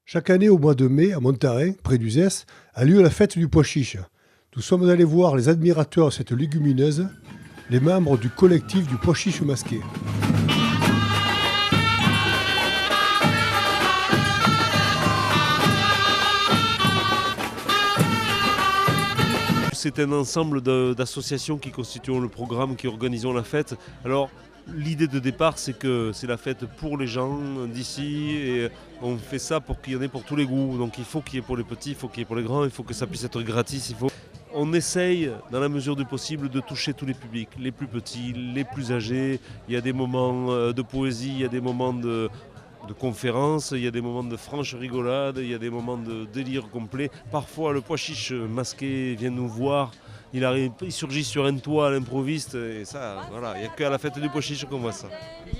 Chaque année, au mois de mai, à Montarin, près d'Uzès, a lieu la fête du pois chiche. Nous sommes allés voir les admirateurs de cette légumineuse, les membres du collectif du pois chiche masqué. C'est un ensemble d'associations qui constituent le programme, qui organisent la fête. Alors, l'idée de départ, c'est que c'est la fête pour les gens d'ici et on fait ça pour qu'il y en ait pour tous les goûts. Donc il faut qu'il y ait pour les petits, il faut qu'il y ait pour les grands, il faut que ça puisse être gratis. On essaye, dans la mesure du possible, de toucher tous les publics, les plus petits, les plus âgés. Il y a des moments de poésie, il y a des moments de conférences, il y a des moments de franche rigolade, il y a des moments de délire complet. Parfois, le pois chiche masqué vient nous voir. Il surgit sur un toit à l'improviste et ça, voilà, il n'y a qu'à la fête du pois chiche qu'on voit ça.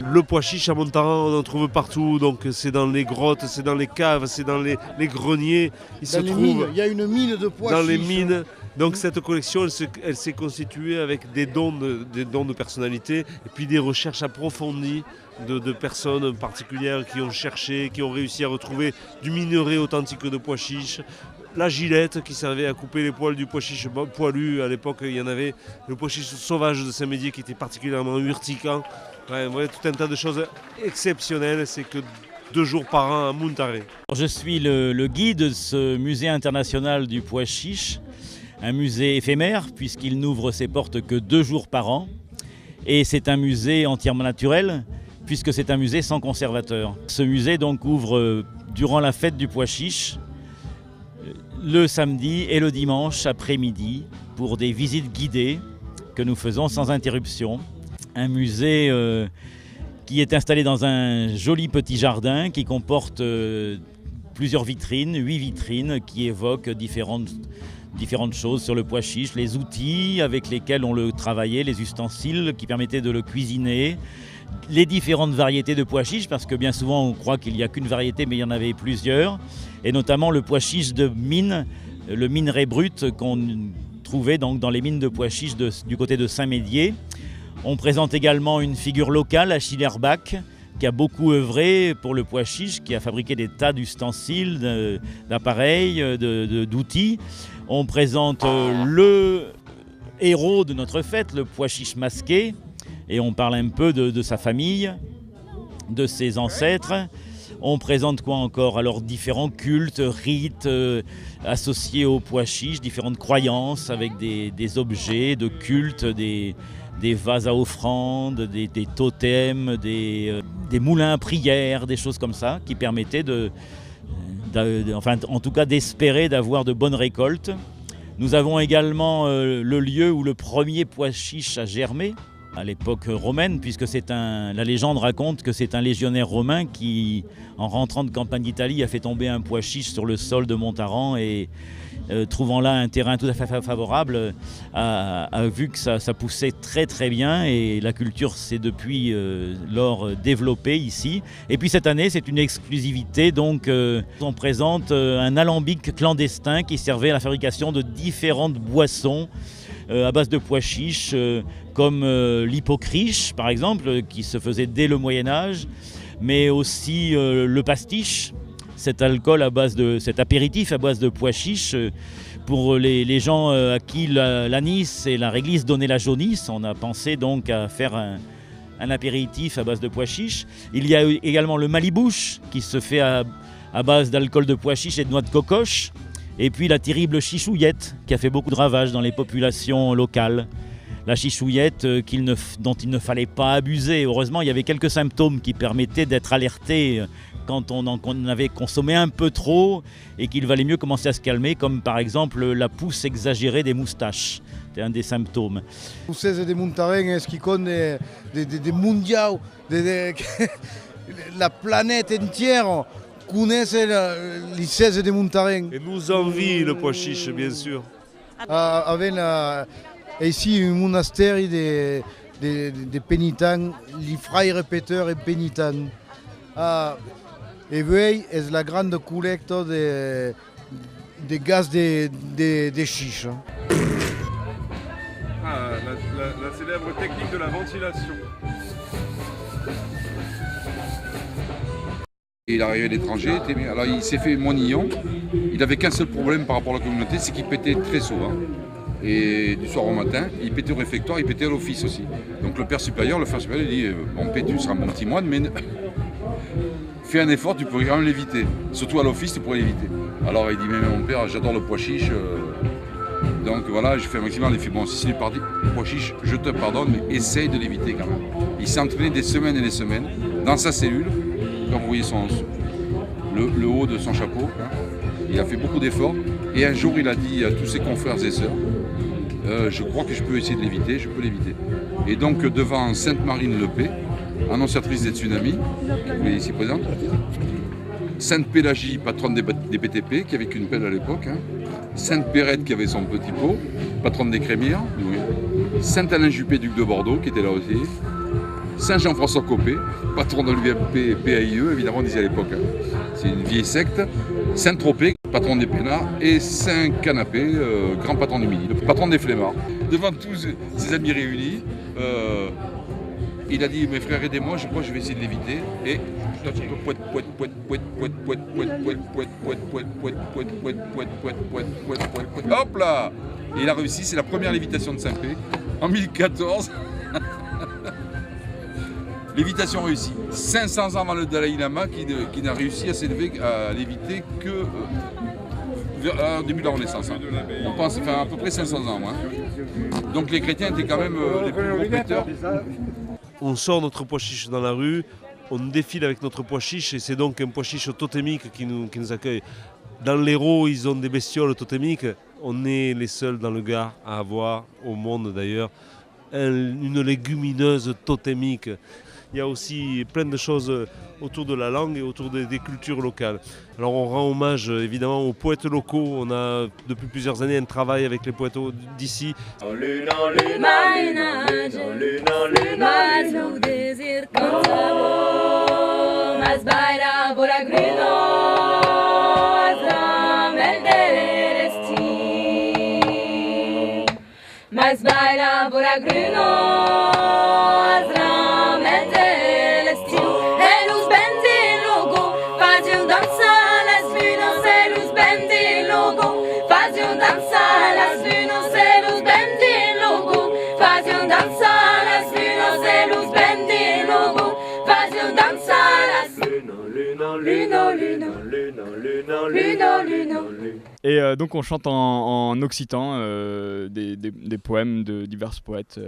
Le pois chiche à Montaran, on en trouve partout, donc c'est dans les grottes, c'est dans les caves, c'est dans les greniers. Il y a une mine de pois chiche. Dans les mines. Donc cette collection, elle s'est constituée avec des dons de personnalités et puis des recherches approfondies de personnes particulières qui ont cherché, qui ont réussi à retrouver du minerai authentique de pois chiche. La gilette qui servait à couper les poils du pois chiche poilu. À l'époque, il y en avait le pois chiche sauvage de Saint-Médier qui était particulièrement urticant. Ouais, tout un tas de choses exceptionnelles. C'est que 2 jours par an à Montaran. Je suis le guide de ce musée international du pois chiche, un musée éphémère puisqu'il n'ouvre ses portes que 2 jours par an. Et c'est un musée entièrement naturel puisque c'est un musée sans conservateur. Ce musée donc ouvre durant la fête du pois chiche, le samedi et le dimanche après-midi pour des visites guidées que nous faisons sans interruption. Un musée qui est installé dans un joli petit jardin qui comporte plusieurs vitrines, 8 vitrines qui évoquent différentes choses sur le pois chiche, les outils avec lesquels on le travaillait, les ustensiles qui permettaient de le cuisiner, les différentes variétés de pois chiche, parce que bien souvent on croit qu'il n'y a qu'une variété, mais il y en avait plusieurs, et notamment le pois chiche de mine, le minerai brut qu'on trouvait donc dans les mines de pois chiche du côté de Saint-Médier. On présente également une figure locale, Achille Herbach, qui a beaucoup œuvré pour le pois chiche, qui a fabriqué des tas d'ustensiles, d'appareils, d'outils. On présente le héros de notre fête, le pois chiche masqué, et on parle un peu de sa famille, de ses ancêtres. On présente quoi encore? Alors différents cultes, rites associés au pois chiche, différentes croyances avec des objets de culte, des vases à offrandes, des totems, des moulins à prière, des choses comme ça qui permettaient en tout cas d'espérer d'avoir de bonnes récoltes. Nous avons également le lieu où le premier pois chiche a germé, à l'époque romaine, puisque la légende raconte que c'est un légionnaire romain qui, en rentrant de campagne d'Italie, a fait tomber un pois chiche sur le sol de Montaran et trouvant là un terrain tout à fait favorable, a vu que ça poussait très très bien et la culture s'est depuis lors développée ici. Et puis cette année, c'est une exclusivité, donc on présente un alambic clandestin qui servait à la fabrication de différentes boissons à base de pois chiche, comme l'hypocriche par exemple, qui se faisait dès le Moyen-Âge, mais aussi le pastiche, cet apéritif à base de pois chiche. Pour les gens à qui l'anis et la réglisse donnaient la jaunisse, on a pensé donc à faire un apéritif à base de pois chiche. Il y a également le malibouche qui se fait à base d'alcool de pois chiche et de noix de cocoche. Et puis la terrible chichouillette qui a fait beaucoup de ravages dans les populations locales. La chichouillette dont il ne fallait pas abuser. Heureusement, il y avait quelques symptômes qui permettaient d'être alertés quand on en avait consommé un peu trop et qu'il valait mieux commencer à se calmer, comme par exemple la pousse exagérée des moustaches. C'est un des symptômes. Ustedes de Montaran es qui connaissent des mondiaux, la planète entière connaissent les 16 de Montaran. Et nous envie le pois chiche, bien sûr. Avec ici un monastère de pénitents, les frères péteurs et pénitents. Et oui, c'est la grande collecte de gaz de chiche. La célèbre technique de la ventilation. Il est arrivé à l'étranger, alors il s'est fait moinillon. Il n'avait qu'un seul problème par rapport à la communauté, c'est qu'il pétait très souvent. Et du soir au matin, il pétait au réfectoire, il pétait à l'office aussi. Donc le frère supérieur, il dit bon Pé, tu seras mon petit moine, mais fais un effort, tu pourrais quand même l'éviter. Surtout à l'office, tu pourrais l'éviter. Alors il dit mais mon père, j'adore le pois chiche. Donc voilà, je fais un maximum. Il fait bon, si c'est du pois chiche, je te pardonne, mais essaye de l'éviter quand même. Il s'est entraîné des semaines et des semaines dans sa cellule. Comme vous voyez le haut de son chapeau, hein. Il a fait beaucoup d'efforts. Et un jour, il a dit à tous ses confrères et sœurs, je crois que je peux essayer de l'éviter, je peux l'éviter. Et donc devant Sainte-Marine-le-Pé, annonciatrice des tsunamis, vous ici présente, Sainte-Pélagie, patronne des BTP, qui avait qu'une pelle à l'époque, hein. Sainte-Pérette, qui avait son petit pot, patronne des crémières, oui. Saint-Alain-Juppé, duc de Bordeaux, qui était là aussi. Saint-Jean-François Copé, patron de l'UMP PAIE, évidemment on disait à l'époque, hein. C'est une vieille secte. Saint-Tropez, patron des Pénards, et Saint-Canapé, grand patron du Midi, le patron des Flemmards. Devant tous ses amis réunis, il a dit mes frères aidez-moi, je crois que je vais essayer de l'éviter. Et hop là! Et il a réussi, c'est la première lévitation de Saint-Pé en 1014. Lévitation réussie. 500 ans avant le Dalai Lama qui n'a réussi à s'élever, à léviter que au début de la Renaissance. Hein. On pense enfin, à peu près 500 ans. Hein. Donc les chrétiens étaient quand même les plus gros péteurs. On sort notre pois chiche dans la rue, on défile avec notre pois chiche et c'est donc un pois chiche totémique qui nous accueille. Dans l'Hérault, ils ont des bestioles totémiques. On est les seuls dans le Gard à avoir, au monde d'ailleurs, une légumineuse totémique. Il y a aussi plein de choses autour de la langue et autour des cultures locales. Alors on rend hommage évidemment aux poètes locaux. On a depuis plusieurs années un travail avec les poètes d'ici. Et donc on chante en occitan des poèmes de divers poètes,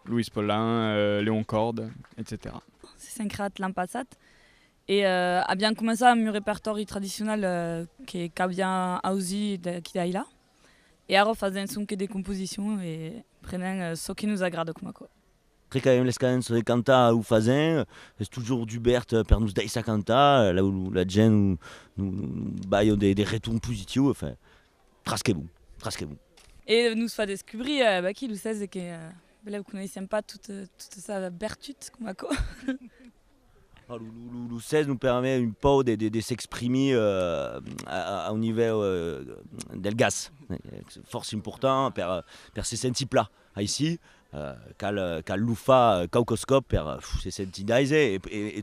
Louis Paulin, Léon Corde, etc. C'est Saint-Crat l'an passat. Et abbiamo cominciato il mio repertorio traditionnel che abbiamo ausi qui est là. Et alors faisons des compositions et prenons ce qui nous agrade comme quoi. Après quand même les cadences de canta ou fazen, c'est toujours Dubert per nous dire sa canta, là où la gente nous baille des retours positifs, enfin trasque bon. Et nous fait découvrir qui nous sait que là vous connaissez pas toute sa bertute comme quoi. Le 16 nous permet un peu de s'exprimer au niveau del gas. Force important per se sentir plat. Ici, quand l'UFA caucoscope se senti d'aise et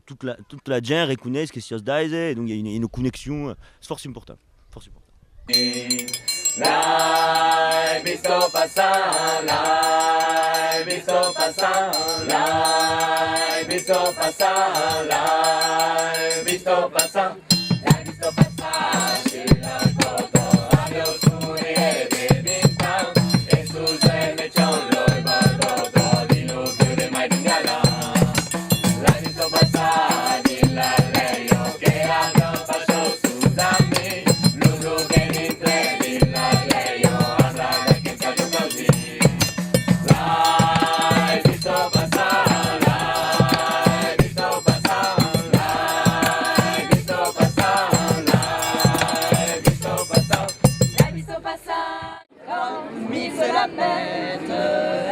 toute la gente reconnaît que c'est d'aise, donc il y a une connexion, c'est force important. L'hai visto passare, l'hai visto passare, l'hai visto passare, l'hai visto passare, l'hai visto passare, sulla foto, abbia oscuri e bevintà, e su se c'è un loro bordo, di non chiude mai d'ingala. L'hai visto passare, dilla a lei, che hanno fatto scusami, l'uso che mi credi.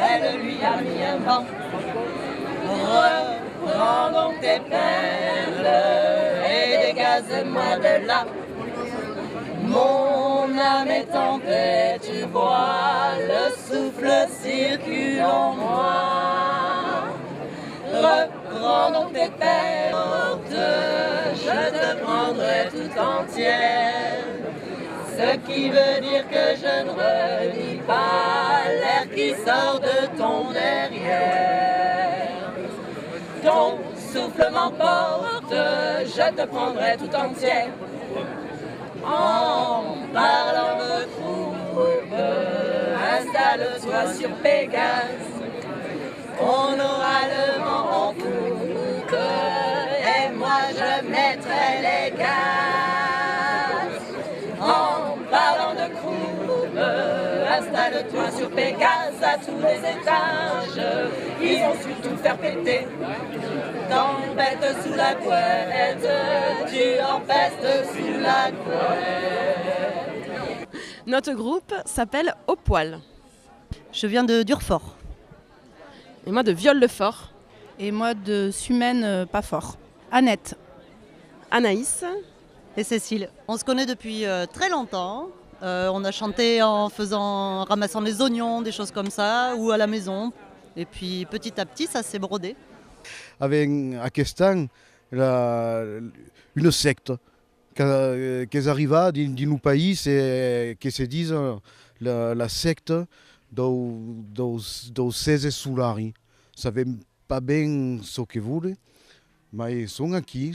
Elle lui a mis un banc. Reprends donc tes perles et dégage-moi de là. Mon âme est en paix, tu vois, le souffle circule en moi. Prends donc tes pertes, je te prendrai tout entière. Ce qui veut dire que je ne renie pas l'air qui sort de ton derrière. Ton souffle m'emporte, je te prendrai tout entière. En parlant de troupe, installe-toi sur Pégase. On aura le vent en poupe et moi je mettrai les gaz. En parlant de croupe, installe-toi sur Pégase à tous les étages. Ils vont surtout faire péter. Tempête sous la couette, tu empestes sous la couette. Notre groupe s'appelle Au Poil. Je viens de Durfort. Et moi de Viol-le-Fort. Et moi de Sumène, pas fort. Annette. Anaïs. Et Cécile. On se connaît depuis très longtemps. On a chanté en ramassant les oignons, des choses comme ça, ou à la maison. Et puis petit à petit, ça s'est brodé. Avec Akestan, une secte qui arrive dans nos pays, qui se disent la secte dos 16 solari. Ils ne savent pas bien ce qu'ils veulent, mais ils sont ici,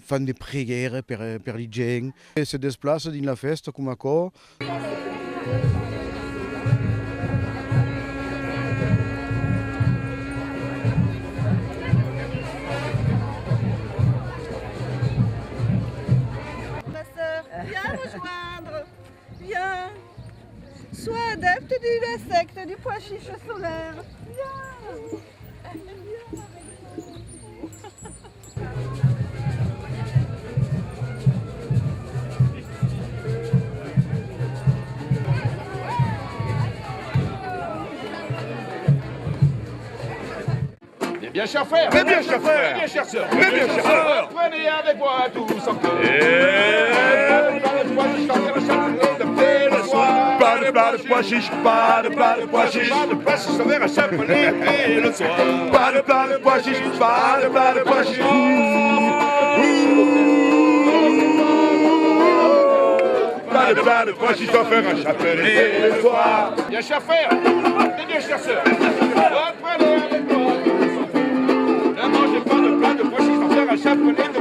font des prières pour les gens. Ils se déplacent dans la fête comme accord. Viens rejoindre, viens. Sois adepte de la secte du pois chiche solaire. Viens. Eh bien, cher frère, mais bien, cher frère, mais bien, cher sœur, mais bien, cher sœur, prenez avec moi tous en cœur. Pas de plat de pois chiche, pas de plat de pois chiche, pas de pois chiche solaire à chapelet et le soir. Pas de plat de pois chiche, pas de plat de pois chiche. Pas de plat de pois chiche à faire à chapelet et le soir. Bien, cher frère, et bien, cher sœur, prenez avec moi. Ne mangez pas de plat de pois chiche à faire à chapelet de